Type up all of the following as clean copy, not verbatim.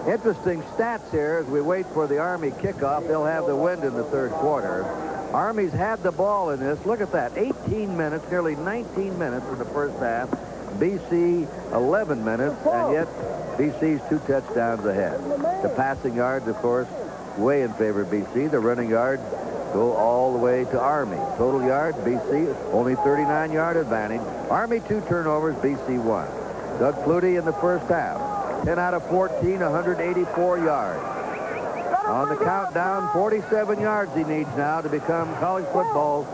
Interesting stats here as we wait for the Army kickoff. They'll have the wind in the third quarter. Army's had the ball in this. Look at that. 18 minutes, nearly 19 minutes in the first half. BC 11 minutes, and yet BC's 2 touchdowns ahead. The passing yards, of course, way in favor of BC. The running yards go all the way to Army. Total yards, BC, only 39-yard advantage. Army 2 turnovers, BC 1. Doug Flutie in the first half. 10 out of 14, 184 yards. On the countdown, 47 yards he needs now to become college football's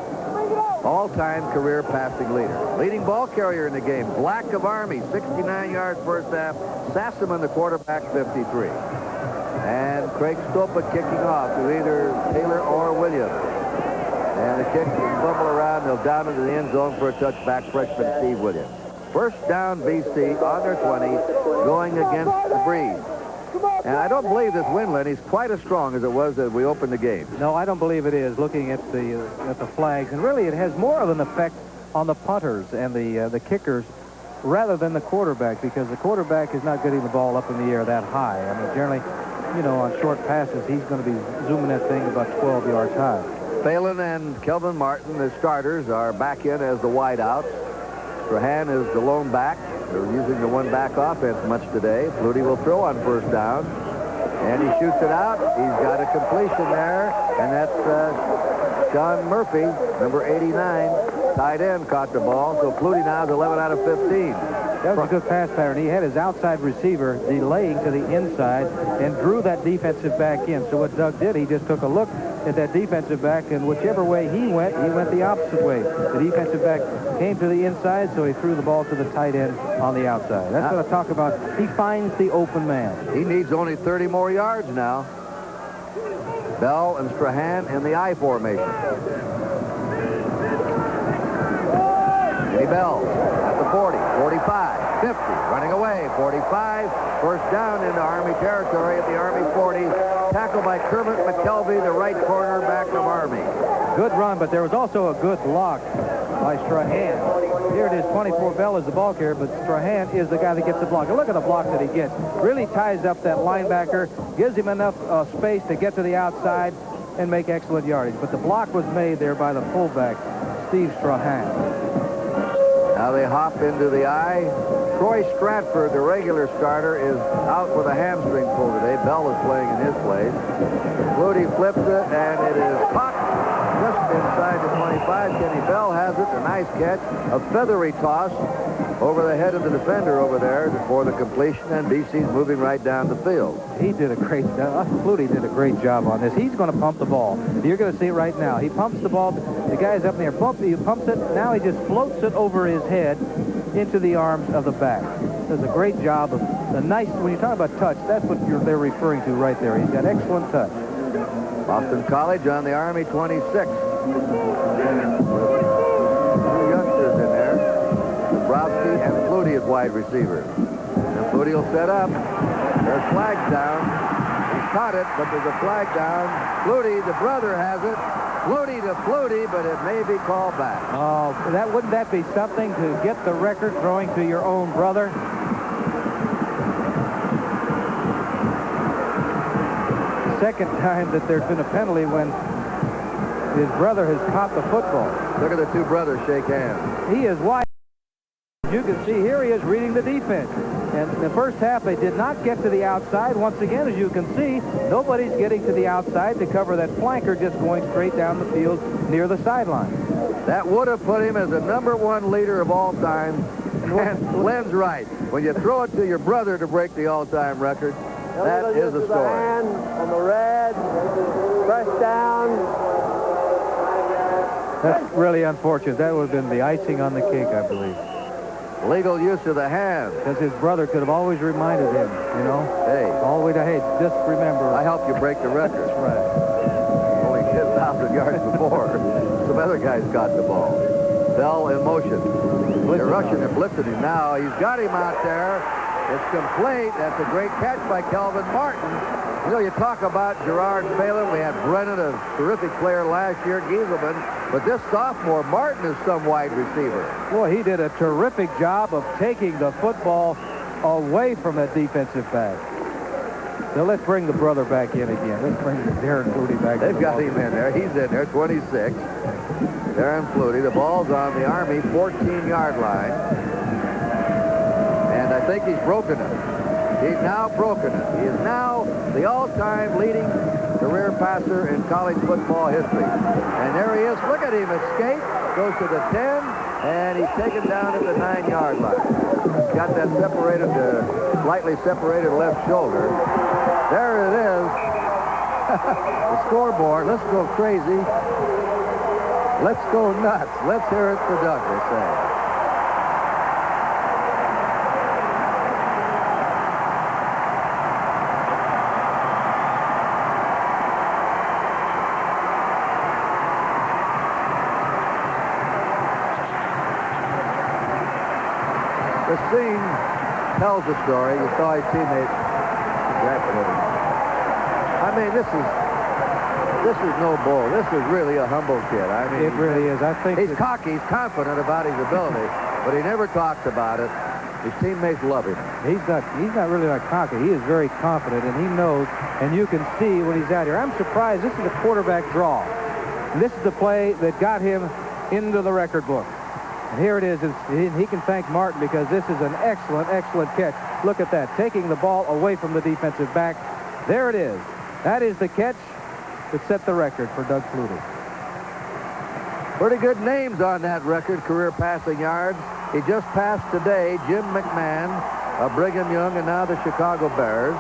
all-time career passing leader. Leading ball carrier in the game, Black of Army, 69 yards first half. Sassaman, the quarterback, 53. And Craig Stopa kicking off to either Taylor or Williams. And the kick will bumble around. They'll down into the end zone for a touchback, freshman Steve Williams. First down, BC on their 20, going against the breeze. And I don't believe this wind, Lenny, is quite as strong as it was as we opened the game. No, I don't believe it is, looking at the flags. And really, it has more of an effect on the punters and the kickers rather than the quarterback, because the quarterback is not getting the ball up in the air that high. I mean, generally, you know, on short passes, he's going to be zooming that thing about 12 yards high. Phelan and Kelvin Martin, the starters, are back in as the wideouts. Strahan is the lone back. They're using the one-back offense much today. Flutie will throw on first down. And he shoots it out. He's got a completion there. And that's Sean Murphy, number 89. Tight end caught the ball. So Flutie now is 11 out of 15. That was a good pass pattern. He had his outside receiver delaying to the inside and drew that defensive back in. So what Doug did, he just took a look at that defensive back, and whichever way he went the opposite way. The defensive back came to the inside, so he threw the ball to the tight end on the outside. That's what I talk about. He finds the open man. He needs only 30 more yards now. Bell and Strahan in the I formation. Kenny Bell at the 40, 45, 50, running away, 45. First down into Army territory at the Army 40. Tackled by Kermit McKelvey, the right cornerback of Army. Good run, but there was also a good block by Strahan. Here it is, 24 Bell is the ball carrier, but Strahan is the guy that gets the block. And look at the block that he gets. Really ties up that linebacker, gives him enough space to get to the outside and make excellent yardage. But the block was made there by the fullback, Steve Strahan. Now they hop into the I. Troy Stratford, the regular starter, is out with a hamstring pull today. Bell is playing in his place. Flutie flips it, and it is caught just inside the 25. Kenny Bell has it. A nice catch. A feathery toss over the head of the defender over there for the completion, and BC's moving right down the field. He did a great job. Flutie did a great job on this. He's going to pump the ball. You're going to see it right now. He pumps the ball. The guy's up in the air. He pumps it. Now he just floats it over his head into the arms of the back. Does a great job of the nice. When you talk about touch, that's what they're referring to right there. He's got excellent touch. Boston College on the Army 26. Two youngsters in there. Dabrowski and Flutie as wide receivers. And Flutie will set up. There's flags down. He's caught it, but there's a flag down. Flutie, the brother, has it. Flutie to Flutie, but it may be called back. Oh, wouldn't that be something to get the record throwing to your own brother? Second time that there's been a penalty when his brother has caught the football. Look at the two brothers shake hands. He is wide. You can see here he is reading the defense. And in the first half, they did not get to the outside. Once again, as you can see, nobody's getting to the outside to cover that flanker just going straight down the field near the sideline. That would have put him as the #1 leader of all time. And Len's right. When you throw it to your brother to break the all-time record, that is a story. On the red, first down. That's really unfortunate. That would have been the icing on the cake, I believe. Legal use of the hand. Because his brother could have always reminded him, you know. Hey. Always, hey, just remember. I helped you break the record. That's right. Only 10,000 yards before. Some other guys got the ball. Bell in motion. They're rushing and blitzing him now. He's got him out there. It's complete. That's a great catch by Kelvin Martin. You know, you talk about Gerard Phelan. We had Brennan, a terrific player last year, Gieselman. But this sophomore, Martin, is some wide receiver. Boy, he did a terrific job of taking the football away from that defensive back. So let's bring the brother back in again. Let's bring Darren Flutie back in. They've got him in there. He's in there, 26. Darren Flutie. The ball's on the Army 14-yard line. And I think he's broken it. He's now broken it. He is now the all-time leading career passer in college football history. And there he is. Look at him escape. Goes to the 10, and he's taken down at the 9-yard line. He's got that separated, slightly separated left shoulder. There it is. The scoreboard. Let's go crazy. Let's go nuts. Let's hear it for Doug, they say. The scene tells the story. You saw his teammate. I mean, this is no bull. This is really a humble kid. I mean, it really is. I think he's cocky. He's confident about his ability, but he never talks about it. His teammates love him. He's not really like cocky. He is very confident, and he knows, and you can see when he's out here. I'm surprised. This is a quarterback draw. And this is the play that got him into the record book. And here it is. He can thank Martin because this is an excellent, excellent catch. Look at that, taking the ball away from the defensive back. There it is. That is the catch that set the record for Doug Flutie. Pretty good names on that record, career passing yards. He just passed today Jim McMahon of Brigham Young and now the Chicago Bears.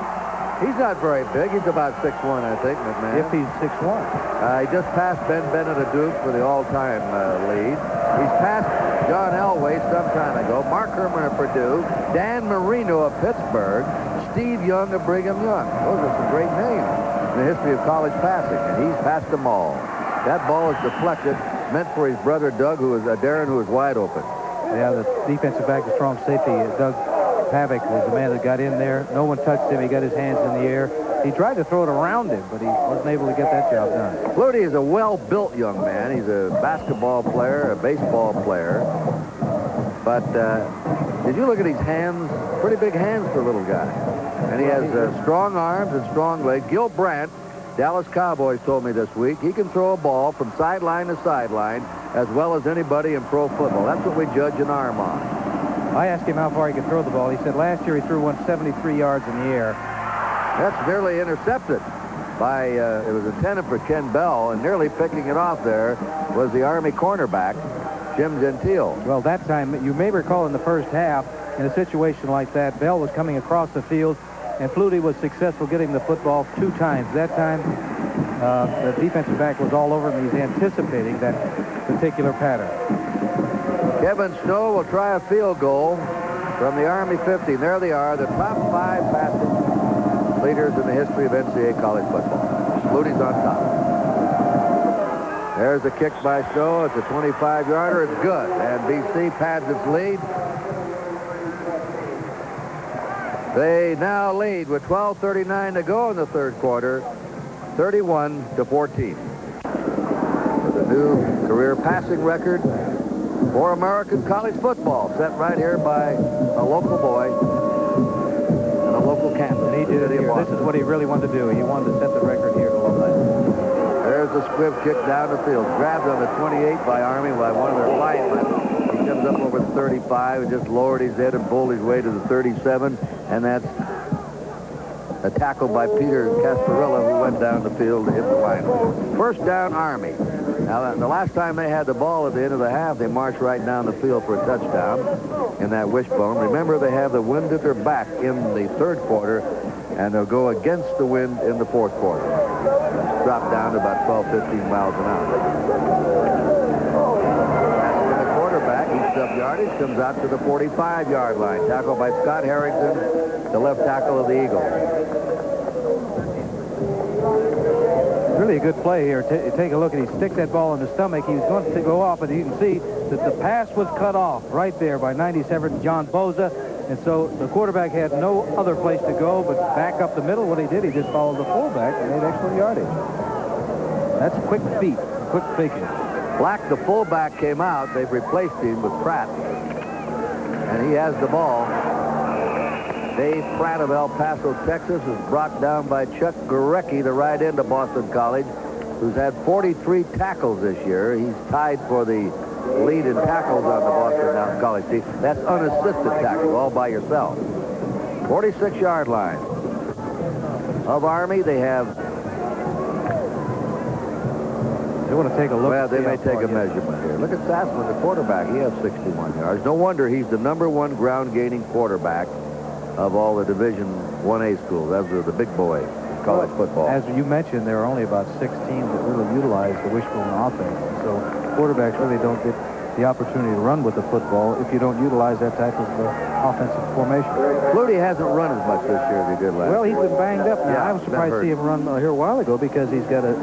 He's not very big. He's about 6'1", I think, McMahon. If he's 6'1". He just passed Ben Bennett of Duke for the all-time lead. He's passed John Elway some time ago, Mark Herman of Purdue, Dan Marino of Pittsburgh, Steve Young of Brigham Young. Those are some great names in the history of college passing, and he's passed them all. That ball is deflected, meant for his brother Doug, Darren, who is wide open. Yeah, the defensive back, the strong safety, Doug Havoc was the man that got in there. No one touched him. He got his hands in the air. He tried to throw it around him, but he wasn't able to get that job done. Flutie is a well-built young man. He's a basketball player, a baseball player. But did you look at his hands? Pretty big hands for a little guy. And he has strong arms and strong legs. Gil Brandt, Dallas Cowboys, told me this week, he can throw a ball from sideline to sideline as well as anybody in pro football. That's what we judge an arm on. I asked him how far he could throw the ball. He said last year he threw one 73 yards in the air. That's nearly intercepted by, it was intended for Ken Bell, and nearly picking it off there was the Army cornerback, Jim Gentile. Well, that time, you may recall in the first half, in a situation like that, Bell was coming across the field, and Flutie was successful getting the football 2 times. That time, the defensive back was all over him. He's anticipating that particular pattern. Kevin Snow will try a field goal from the Army 50. And there they are, the top 5 passing leaders in the history of NCAA college football. Flutie's on top. There's a kick by Snow. It's a 25-yarder. It's good. And BC pads its lead. They now lead with 12:39 to go in the third quarter, 31-14. With a new career passing record for American college football, set right here by a local boy and a local campus. And he did it here. This is what he really wanted to do. He wanted to set the record here at Alumni. There's the squib kick down the field. Grabbed on the 28 by Army by one of their linemen. He comes up over the 35 and just lowered his head and pulled his way to the 37. And that's a tackle by Peter Casparilla, who went down the field to hit the lineman. First down, Army. Now, the last time they had the ball at the end of the half, they marched right down the field for a touchdown in that wishbone. Remember, they have the wind at their back in the third quarter, and they'll go against the wind in the fourth quarter. Drop down to about 12, 15 miles an hour. That's the quarterback. Eats up yardage, comes out to the 45-yard line. Tackled by Scott Harrington, the left tackle of the Eagles. Really a good play here. Take a look, and he sticks that ball in the stomach. He was going to go off, and you can see that the pass was cut off right there by 97 John Boza. And so the quarterback had no other place to go but back up the middle. What he did, he just followed the fullback and made extra yardage. That's quick feet, quick thinking. Black, the fullback, came out. They've replaced him with Pratt. And he has the ball. Dave Pratt of El Paso, Texas, is brought down by Chuck Gorecki, the right end of Boston College, who's had 43 tackles this year. He's tied for the lead in tackles on the Boston College team. That's unassisted tackles, all by yourself. 46-yard line of Army. They have... They want to take a look. Well, they may take a measurement here. Look at Sassman, the quarterback. He has 61 yards. No wonder he's the #1 ground-gaining quarterback of all the Division 1A schools. Those are the big boys in college football. As you mentioned, there are only about 6 teams that really utilize the wishbone offense. So quarterbacks really don't get the opportunity to run with the football if you don't utilize that type of offensive formation. Flutie hasn't run as much this year as he did last year. Well, he's been banged up now. Yeah, I was surprised to see him run here a while ago because he's got a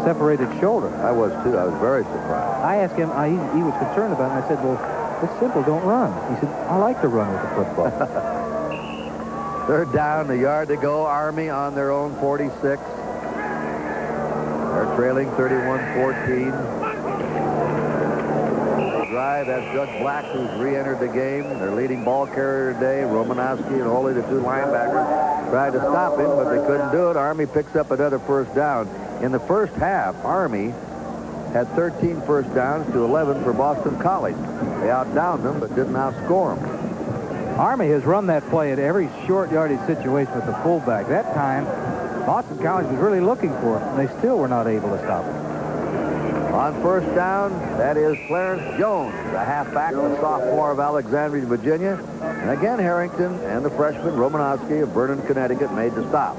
separated shoulder. I was, too. I was very surprised. I asked him, he was concerned about it, and I said, well, it's simple, don't run. He said, I like to run with the football. Third down, a yard to go. Army on their own 46. They're trailing 31-14. Drive, that's Doug Black, who's re-entered the game. Their leading ball carrier today, Romanowski and Holy, the 2 linebackers, tried to stop him, but they couldn't do it. Army picks up another first down. In the first half, Army had 13 first downs to 11 for Boston College. They outdowned them, but didn't outscore them. Army has run that play at every short yardage situation with the fullback. That time, Boston College was really looking for it, and they still were not able to stop it. On first down, that is Clarence Jones, the halfback, the sophomore of Alexandria, Virginia. And again, Harrington and the freshman, Romanowski of Vernon, Connecticut, made the stop.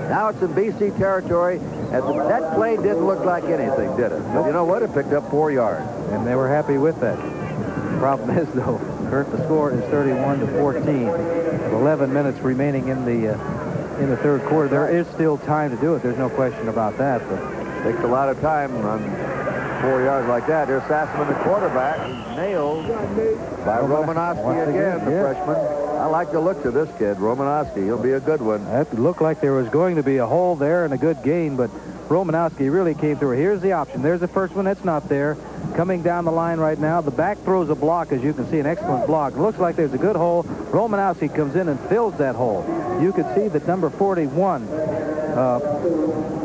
Now it's in BC territory. That play didn't look like anything, did it? But you know what? It picked up 4 yards. And they were happy with that. The problem is, though, Kurt, the score is 31-14. With 11 minutes remaining in the third quarter. There is still time to do it. There's no question about that. But it takes a lot of time on 4 yards like that. There's Sassman, the quarterback. He's nailed by Romanowski again, the freshman. I like the looks of this kid, Romanowski. He'll be a good one. It looked like there was going to be a hole there and a good gain, but Romanowski really came through. Here's the option. There's the first one that's not there. Coming down the line right now. The back throws a block, as you can see, an excellent block. It looks like there's a good hole. Romanowski comes in and fills that hole. You could see that number 41,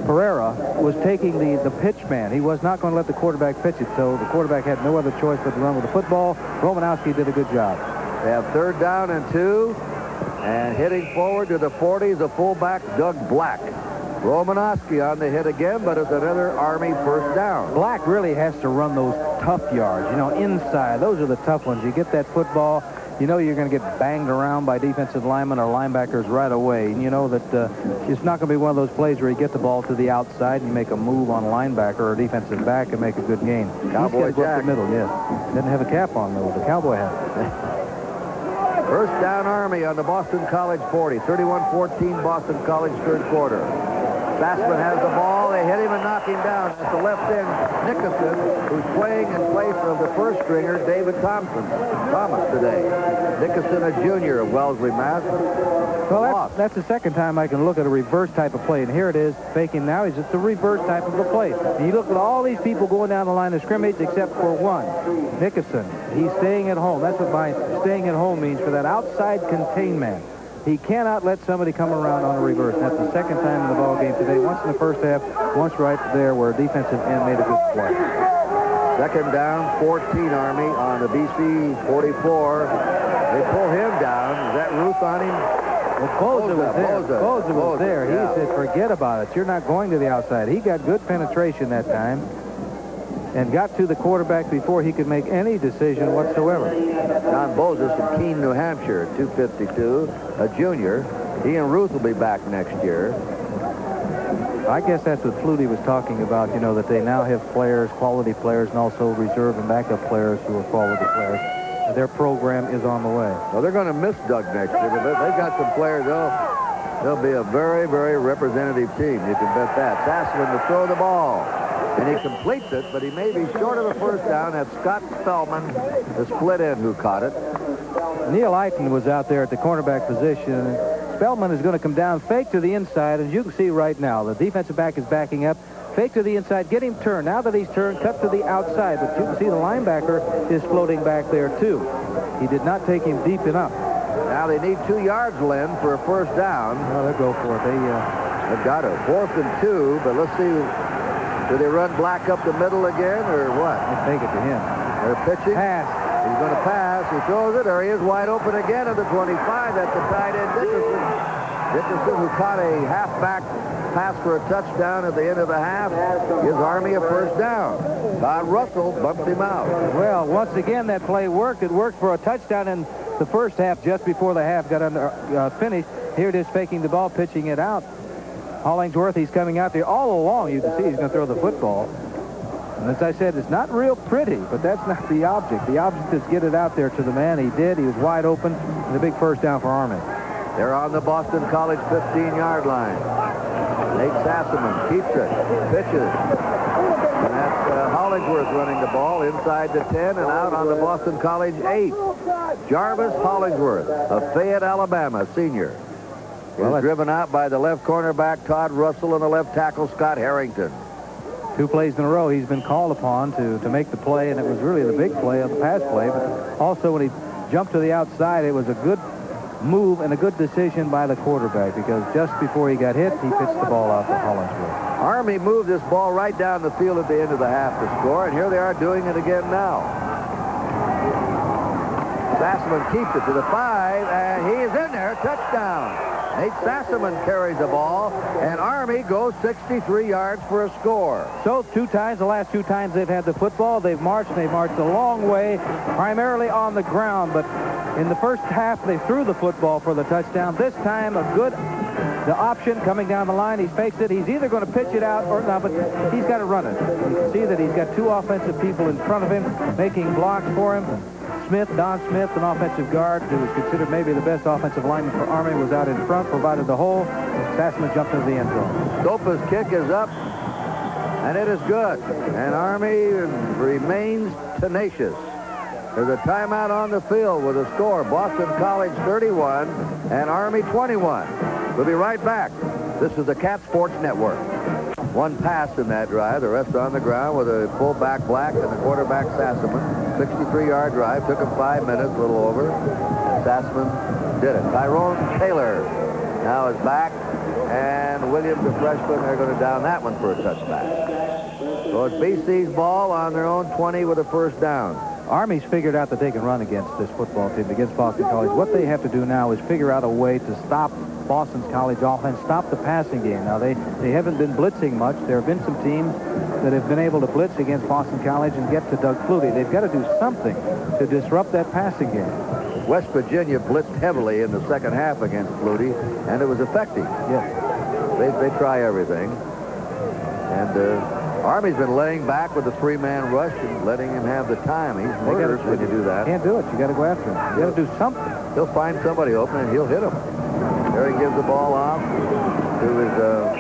Pereira, was taking the pitch man. He was not going to let the quarterback pitch it, so the quarterback had no other choice but to run with the football. Romanowski did a good job. They have third down and 2, and hitting forward to the 40 is the fullback, Doug Black. Romanowski on the hit again, but it's another Army first down. Black really has to run those tough yards, you know, inside. Those are the tough ones. You get that football, you know you're going to get banged around by defensive linemen or linebackers right away. And you know that it's not going to be one of those plays where you get the ball to the outside and you make a move on a linebacker or a defensive back and make a good gain. Cowboy Jack. The middle, yes. Doesn't have a cap on, though. The Cowboy hat. First down, Army on the Boston College 40. 31-14 Boston College third quarter. Sassman has the ball. They hit him and knock him down. At the left end, Nickerson, who's playing in place of the first stringer, David Thomas today. Nickerson, a junior of Wellesley, Mass. Well, that's the second time I can look at a reverse type of play. And here it is, faking now. It's the reverse type of a play. And you look at all these people going down the line of scrimmage except for one, Nickerson. He's staying at home. That's what my staying at home means for that outside containment. He cannot let somebody come around on a reverse. That's the second time in the ball game today. Once in the first half, once right there where a defensive end made a good play. Second down, 14 Army on the BC 44. They pull him down. Is that Ruth on him? Well, Boza was there. Boza was there. Yeah. He said, forget about it. You're not going to the outside. He got good penetration that time and got to the quarterback before he could make any decision whatsoever. John Boza from Keene, New Hampshire, 252, a junior. He and Ruth will be back next year. I guess that's what Flutie was talking about, you know, that they now have players, quality players, and also reserve and backup players who are quality players. Their program is on the way. Well, they're going to miss Doug next year. They've got some players. They'll be a very, very representative team. You can bet that. Sassman to throw the ball. And he completes it, but he may be short of the first down. That's Scott Spellman, the split end, who caught it. Neil Eichen was out there at the cornerback position. Spellman is going to come down, fake to the inside. As you can see right now, the defensive back is backing up. Fake to the inside, get him turned. Now that he's turned, cut to the outside. But you can see the linebacker is floating back there, too. He did not take him deep enough. Now Now they need 2 yards, Len, for a first down. Well, they'll go for it. They've got it. 4th and 2, but let's see. Do they run Black up the middle again, or what? They take it to him. They're pitching. Pass. He's going to pass. He throws it. There he is, wide open again at the 25. That's the tight end, Dickerson. Dickerson, who caught a halfback pass for a touchdown at the end of the half, gives Army a first down. Todd Russell bumps him out. Well, once again, that play worked. It worked for a touchdown in the first half, just before the half got finished. Here it is, faking the ball, pitching it out. Hollingsworth, he's coming out there. All along, you can see he's going to throw the football. And as I said, it's not real pretty, but that's not the object. The object is get it out there to the man. He did. He was wide open. And a big first down for Army. They're on the Boston College 15-yard line. Nate Sassaman keeps it, pitches. And that's Hollingsworth running the ball inside the 10 and out on the Boston College 8. Jarvis Hollingsworth of Fayette, Alabama, senior. Is driven out by the left cornerback Todd Russell and the left tackle Scott Harrington. 2 plays in a row he's been called upon to make the play, and it was really the big play of the pass play. But also when he jumped to the outside, it was a good move and a good decision by the quarterback, because just before he got hit, he pitched the ball out to Hollingsworth. Army moved this ball right down the field at the end of the half to score, and here they are doing it again now. Sassaman keeps it to the 5, and he is in there. Touchdown. Nate Sassaman carries the ball, and Army goes 63 yards for a score. So 2 times, the last 2 times they've had the football, they've marched a long way, primarily on the ground, but in the first half they threw the football for the touchdown. This time the option coming down the line, he's faked it. He's either going to pitch it out or not, but he's got to run it. You can see that he's got 2 offensive people in front of him making blocks for him. Don Smith, an offensive guard who was considered maybe the best offensive lineman for Army, was out in front, provided the hole. Sassaman jumped into the end zone. Stopa's kick is up, and it is good. And Army remains tenacious. There's a timeout on the field with a score. Boston College 31 and Army 21. We'll be right back. This is the Cat Sports Network. 1 pass in that drive, the rest on the ground with a fullback Black and the quarterback Sassaman. 63-yard drive, took him 5 minutes, a little over. And Sassaman did it. Tyrone Taylor now is back, and Williams, the freshman, they're going to down that one for a touchback. So it's BC's ball on their own 20 with a first down. Army's figured out that they can run against this football team, against Boston College. What they have to do now is figure out a way to stop Boston College offense, stop the passing game. Now, they haven't been blitzing much. There have been some teams that have been able to blitz against Boston College and get to Doug Flutie. They've got to do something to disrupt that passing game. West Virginia blitzed heavily in the second half against Flutie, and it was effective. Yes. They try everything. And Army's been laying back with a 3-man rush and letting him have the time. He's murderous when you do that. Can't do it. You got to go after him. You got to do something. He'll find somebody open, and he'll hit him. There he gives the ball off to his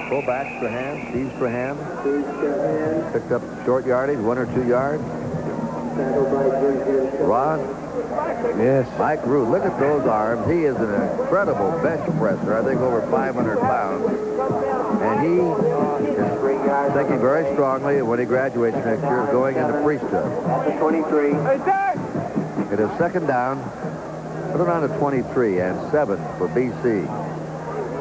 fullback, Strahan, Steve Strahan. Picked up short yardage, 1 or 2 yards. Ron. Yes. Mike Root. Look at those arms. He is an incredible bench presser. I think over 500 pounds. And he is thinking very strongly when he graduates next year, going into priesthood. 23. It is second down. Put it on to 23 and 7 for BC.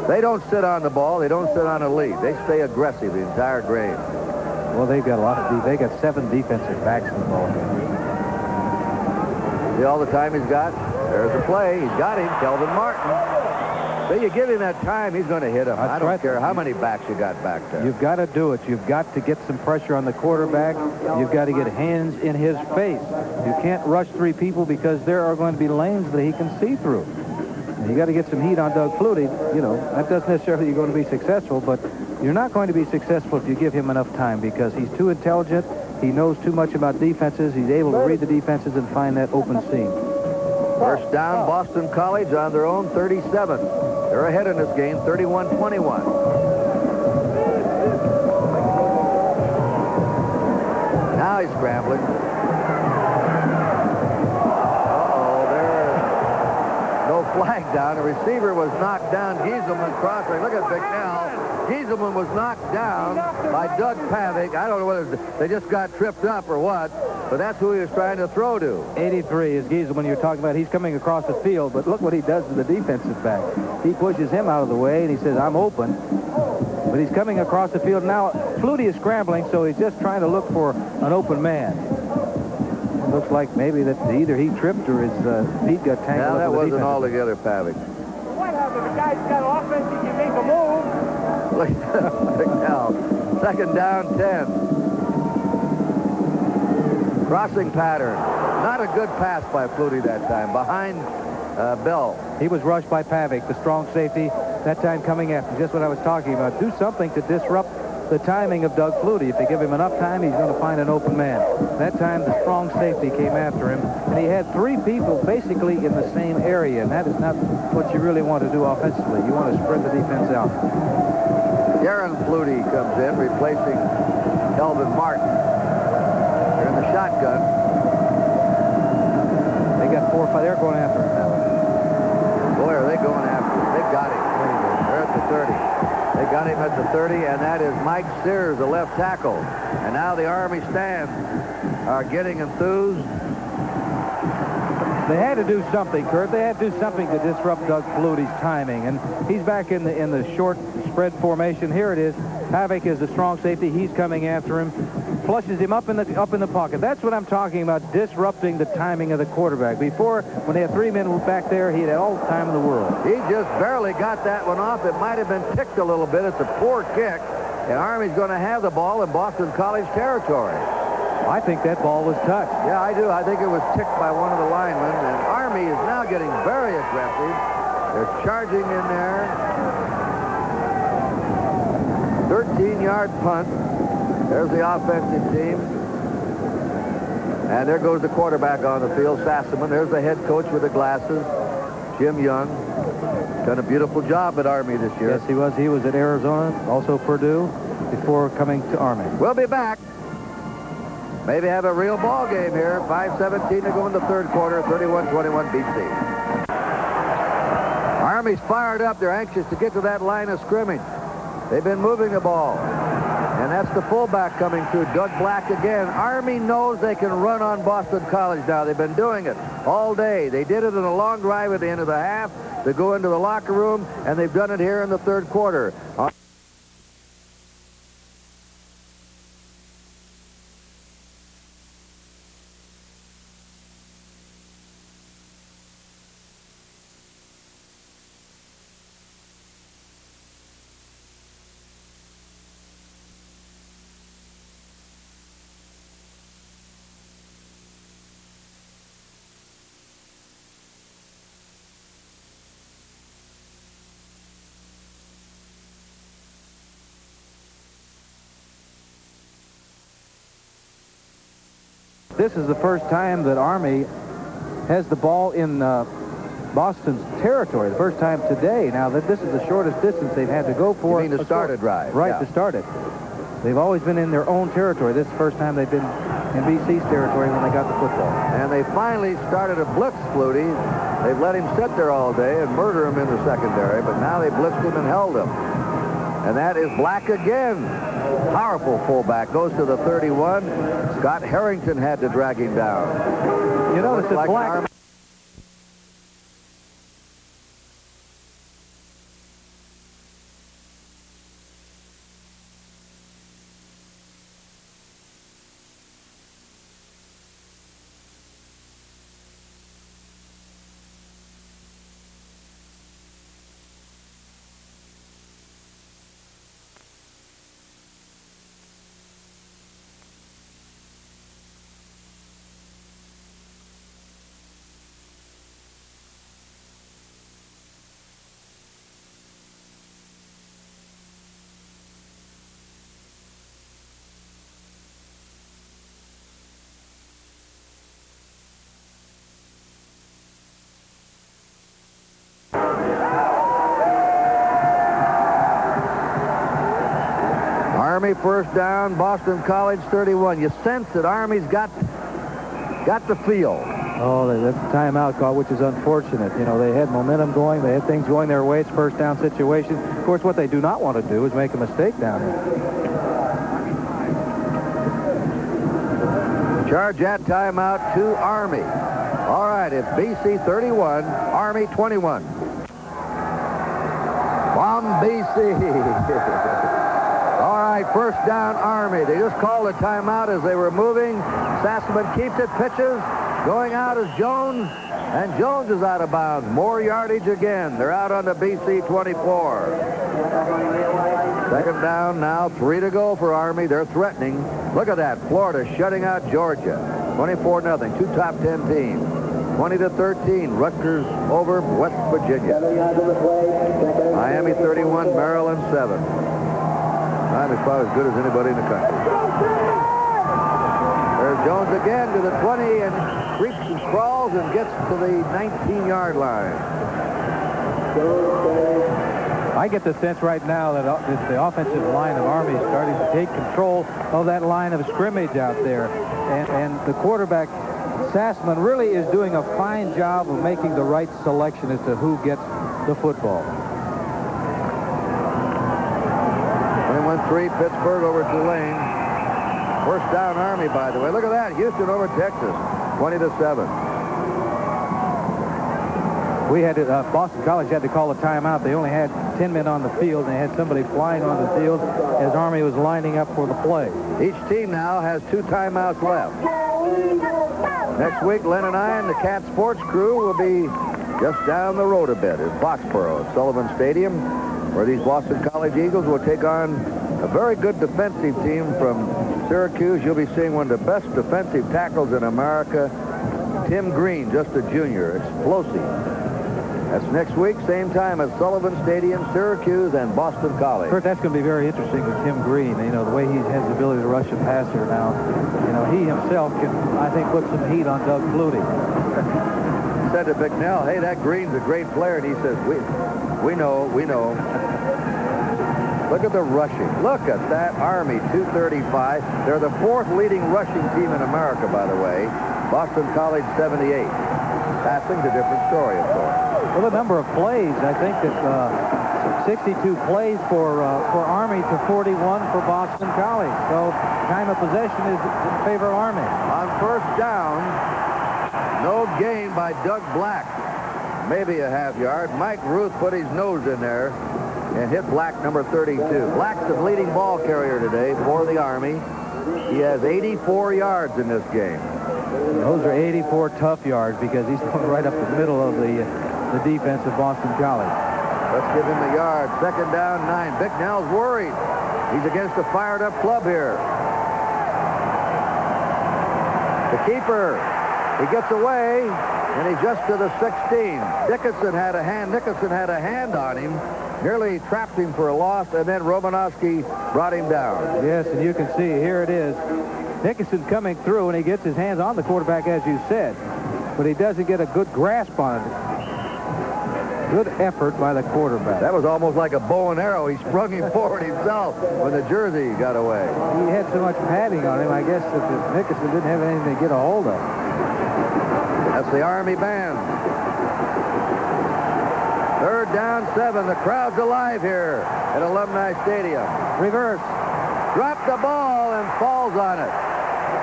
They don't sit on the ball. They don't sit on a lead. They stay aggressive the entire game. Well, they've got a lot of they got 7 defensive backs in the ball game. See all the time he's got? There's the play. He's got him, Kelvin Martin. So you give him that time, he's going to hit him. I don't care how many backs you got back there. You've got to do it. You've got to get some pressure on the quarterback. You've got to get hands in his face. You can't rush 3 people because there are going to be lanes that he can see through. And you got to get some heat on Doug Flutie. You know, that doesn't necessarily you're going to be successful, but you're not going to be successful if you give him enough time because he's too intelligent. He knows too much about defenses. He's able to read the defenses and find that open seam. First down, Boston College on their own 37. They're ahead in this game, 31-21. Now he's scrambling. Uh-oh, there's no flag down. The receiver was knocked down. Gieselman crossing. Look at Bicknell. Gieselman was knocked down by Doug Pavick. I don't know whether they just got tripped up or what, but that's who he was trying to throw to. 83 is Gieselman you're talking about. He's coming across the field, but look what he does to the defensive back. He pushes him out of the way, and he says, I'm open. But he's coming across the field now. Flutie is scrambling, so he's just trying to look for an open man. It looks like maybe that either he tripped or his feet got tangled. Now, that up with wasn't the altogether Pavic. What happened? The guy's got offense. He can make a move. Look now. 2nd down, 10. Crossing pattern. Not a good pass by Flutie that time. Behind Bell. He was rushed by Pavic, the strong safety, that time coming after. Just what I was talking about. Do something to disrupt the timing of Doug Flutie. If they give him enough time, he's going to find an open man. That time, the strong safety came after him, and he had 3 people basically in the same area, and that is not what you really want to do offensively. You want to spread the defense out. Darren Flutie comes in, replacing Kelvin Martin. They're in the shotgun. They got 4 or 5. They're going after him now. Boy, are they going after him. They got him. They're at the 30. They got him at the 30, and that is Mike Sears, the left tackle. And now the Army stands are getting enthused. They had to do something, Kurt. They had to do something to disrupt Doug Flutie's timing. And he's back in the short spread formation. Here it is. Pavic is the strong safety. He's coming after him. Flushes him up in the pocket. That's what I'm talking about, disrupting the timing of the quarterback. Before, when they had 3 men back there, he had all the time in the world. He just barely got that one off. It might have been ticked a little bit. It's a poor kick. And Army's going to have the ball in Boston College territory. I think that ball was touched. Yeah, I do. I think it was ticked by one of the linemen. And Army is now getting very aggressive. They're charging in there. 13-yard punt. There's the offensive team. And there goes the quarterback on the field, Sassaman. There's the head coach with the glasses, Jim Young. Done a beautiful job at Army this year. Yes, he was. He was at Arizona, also Purdue, before coming to Army. We'll be back. Maybe have a real ball game here. 5:17 to go in the 3rd quarter. 31-21 BC. Army's fired up. They're anxious to get to that line of scrimmage. They've been moving the ball. And that's the fullback coming through, Doug Black again. Army knows they can run on Boston College now. They've been doing it all day. They did it in a long drive at the end of the half. They go into the locker room, and they've done it here in the 3rd quarter. This is the first time that Army has the ball in Boston's territory. The first time today. Now, this is the shortest distance they've had to go for. You mean to start a drive? Right, yeah. to start it. They've always been in their own territory. This is the first time they've been in BC's territory when they got the football. And they finally started a blitz, Flutie. They've let him sit there all day and murder him in the secondary, but now they blitzed him and held him. And that is Black again. Powerful fullback. Goes to the 31. Scott Harrington had to drag him down. You notice that Black... Army first down, Boston College 31. You sense that Army's got the feel. Oh, that's a timeout call, which is unfortunate. You know, they had momentum going. They had things going their way. It's first down situation. Of course, what they do not want to do is make a mistake down here. Charge that timeout to Army. All right, it's BC 31, Army 21. From BC. All right, first down, Army. They just called a timeout as they were moving. Gieselman keeps it, pitches. Going out is Jones, and Jones is out of bounds. More yardage again. They're out on the BC 24. Second down now, 3 to go for Army. They're threatening. Look at that. Florida shutting out Georgia. 24-0. Two top 10 teams. 20-13. Rutgers over West Virginia. Miami 31, Maryland 7. Miami's probably as good as anybody in the country. There's Jones again to the 20 and creeps and crawls and gets to the 19-yard line. I get the sense right now that the offensive line of Army is starting to take control of that line of scrimmage out there. And the quarterback, Gieselman, really is doing a fine job of making the right selection as to who gets the football. 21-3, Pittsburgh over Tulane. First down, Army, by the way. Look at that. Houston over Texas, 20-7. We had Boston College had to call a timeout. They only had 10 men on the field, and they had somebody flying on the field as Army was lining up for the play. Each team now has 2 timeouts left. Next week, Len and I and the Cat Sports crew will be just down the road a bit in Foxborough, Sullivan Stadium, where these Boston College Eagles will take on a very good defensive team from Syracuse. You'll be seeing one of the best defensive tackles in America, Tim Green, just a junior, explosive. That's next week, same time at Sullivan Stadium, Syracuse and Boston College. Kurt, that's going to be very interesting with Tim Green. You know, the way he has the ability to rush a passer now. You know, he himself can, I think, put some heat on Doug Flutie. Said to Bicknell, hey, that Green's a great player. And he says, we know. Look at the rushing. Look at that Army, 235. They're the 4th leading rushing team in America, by the way. Boston College, 78. Passing's a different story, of course. Well, the number of plays, I think that 62 plays for Army to 41 for Boston College. So time of possession is in favor of Army. On first down, no gain by Doug Black. Maybe a half yard. Mike Ruth put his nose in there and hit Black, number 32. Black's the leading ball carrier today for the Army. He has 84 yards in this game. Those are 84 tough yards because he's going right up the middle of the defense of Boston College. Let's give him the yard. Second down, 9. Bicknell's worried. He's against a fired-up club here. The keeper, he gets away, and he's just to the 16. Nickerson had a hand on him, nearly trapped him for a loss, and then Romanowski brought him down. Yes, and you can see, here it is. Nickerson coming through, and he gets his hands on the quarterback, as you said, but he doesn't get a good grasp on it. Good effort by the quarterback. That was almost like a bow and arrow. He sprung him forward himself when the jersey got away. He had so much padding on him, I guess, that Nickerson didn't have anything to get a hold of. That's the Army band. Third down, 7. The crowd's alive here at Alumni Stadium. Reverse. Dropped the ball and falls on it.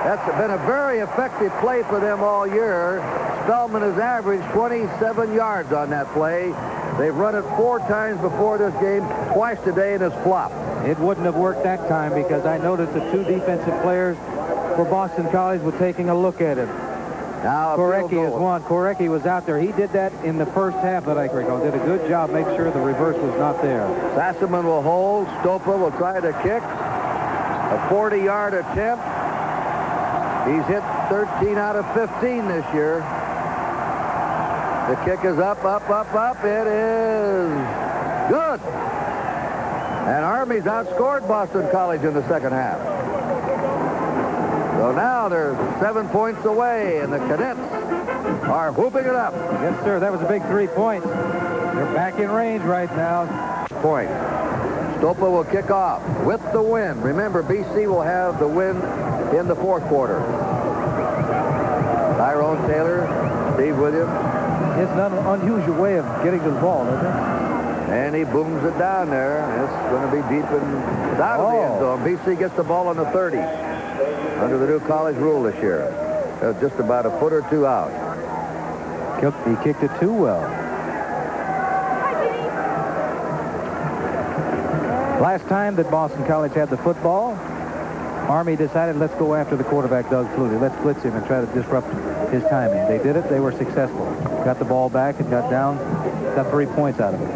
That's been a very effective play for them all year. Spellman has averaged 27 yards on that play. They've run it 4 times before this game, twice today, and it's flopped. It wouldn't have worked that time because I noticed the 2 defensive players for Boston College were taking a look at it. Now Korecki is one. Korecki was out there. He did that in the first half that I recall. Did a good job, make sure the reverse was not there. Gieselman will hold. Stopa will try to kick. A 40-yard attempt. He's hit 13 out of 15 this year. The kick is up. It is good. And Army's outscored Boston College in the second half. So now they're 7 points away, and the Cadets are whooping it up. Yes, sir. That was a big 3 points. They're back in range right now. Point. Stopa will kick off with the win. Remember, BC will have the win in the 4th quarter. Tyrone Taylor, Steve Williams. It's an unusual way of getting to the ball, isn't it? And he booms it down there. It's going to be deep and out of the end zone. BC gets the ball on the 30 under the new college rule this year. Just about a foot or two out. He kicked it too well. Last time that Boston College had the football, Army decided, let's go after the quarterback, Doug Flutie. Let's blitz him and try to disrupt his timing. They did it. They were successful. Got the ball back and got 3 points out of it.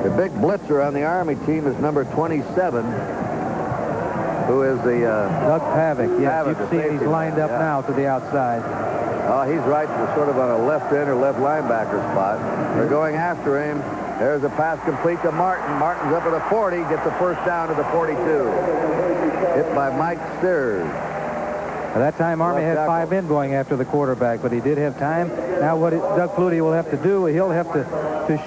The big blitzer on the Army team is number 27, who is the... Doug Pavick. Yes, Pavick, you can see he's lined up now to the outside. Oh, he's right sort of on a left end or left linebacker spot. They're going after him. There's a pass complete to Martin. Martin's up at the 40, gets the first down to the 42. Hit by Mike Steers. At that time, Army had 5 men going after the quarterback, but he did have time. Now what Doug Flutie will have to do, he'll have to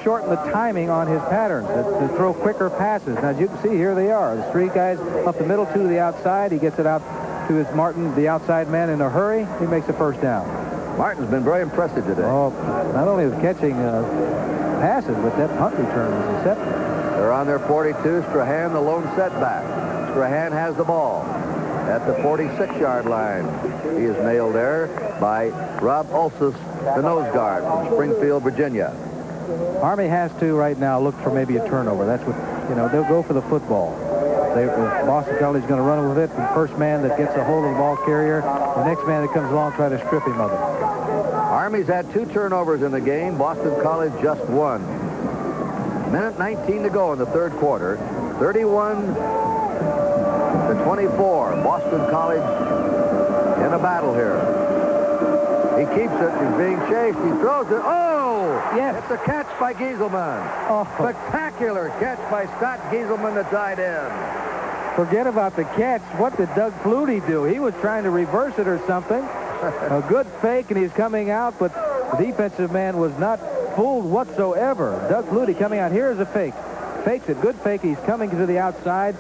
shorten the timing on his patterns, to throw quicker passes. Now, as you can see, here they are. The 3 guys up the middle, 2 to the outside. He gets it out to his Martin, the outside man, in a hurry. He makes the first down. Martin's been very impressive today. Oh, not only with catching passes, but that punt return was deceptive. They're on their 42. Strahan, the lone setback. Strahan has the ball at the 46-yard line. He is nailed there by Rob Ulsus, the nose guard from Springfield, Virginia. Army has to right now look for maybe a turnover. That's what, they'll go for the football. Boston College is going to run with it. The first man that gets a hold of the ball carrier, the next man that comes along, try to strip him of it. Army's had 2 turnovers in the game. Boston College just 1. Minute 19 to go in the third quarter. 31-24. Boston College in a battle here. He keeps it. He's being chased. He throws it. Oh! Yes. It's a catch by Gieselman. Oh. Spectacular catch by Scott Gieselman, the tight end. Forget about the catch. What did Doug Flutie do? He was trying to reverse it or something. A good fake, and he's coming out, but the defensive man was not fooled whatsoever. Doug Flutie coming out. Here's a fake. Fakes it. Good fake. He's coming to the outside.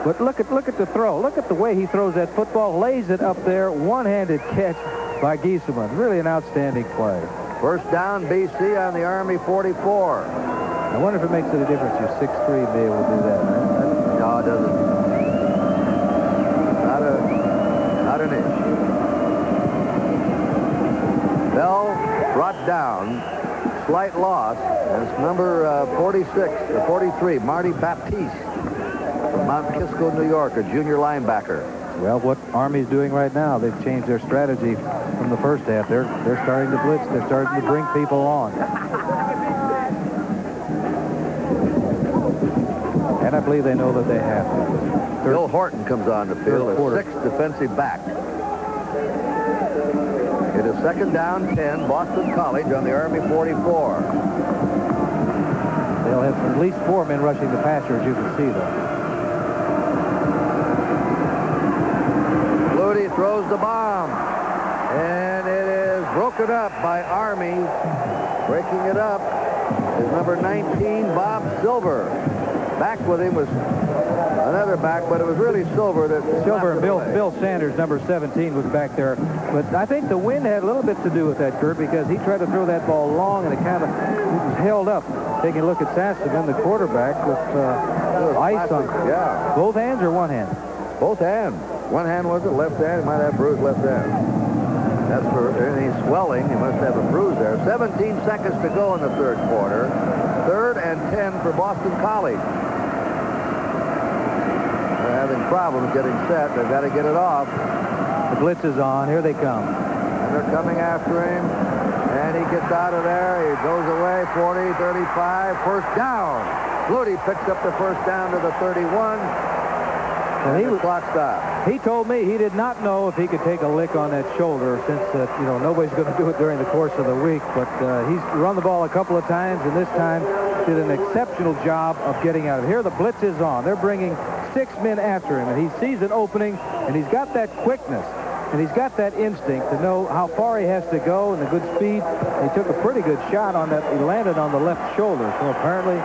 But look at the throw. Look at the way he throws that football. Lays it up there. One-handed catch by Gieselman. Really an outstanding play. First down, BC on the Army 44. I wonder if it makes any difference. You're 6'3" to be able to do that. No, it doesn't. Not an inch. Bell brought down. Slight loss. And it's number 46 or 43, Marty Baptiste from Mount Kisco, New York, a junior linebacker. Well, what Army's doing right now, they've changed their strategy from the first half. They're starting to blitz. They're starting to bring people on. And I believe they know that they have to. Bill Horton comes on the field, a 6th defensive back. It is second down, 10, Boston College on the Army 44. They'll have at least 4 men rushing the passer, as you can see, though. Flutie throws the bomb, and it is broken up by Army. Breaking it up is number 19, Bob Silver. Back with him was another back, but it was really Silver that... Silver and Bill Sanders, number 17, was back there. But I think the wind had a little bit to do with that, Kurt, because he tried to throw that ball long, and it kind of was held up. Taking a look at Sassigan, the quarterback, with ice on both hands or one hand? Both hands. One hand was it, left hand. He might have bruised left hand. That's for, and he's swelling. He must have a bruise there. 17 seconds to go in the third quarter. 3rd and 10 for Boston College. They're having problems getting set. They've got to get it off. The blitz is on. Here they come. And they're coming after him. And he gets out of there. He goes away. 40, 35. First down. Flutie picks up the first down to the 31. Well, the clock stopped. He told me he did not know if he could take a lick on that shoulder, since nobody's going to do it during the course of the week. But he's run the ball a couple of times, and this time did an exceptional job of getting out of it. Here the blitz is on. They're bringing 6 men after him, and he sees an opening, and he's got that quickness, and he's got that instinct to know how far he has to go and the good speed. He took a pretty good shot on that. He landed on the left shoulder, so apparently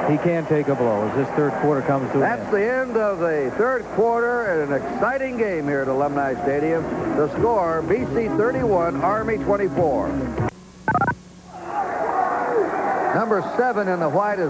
he can take a blow as this third quarter comes to an end. That's the end of the third quarter and an exciting game here at Alumni Stadium. The score, BC 31, Army 24. Number 7 in the white is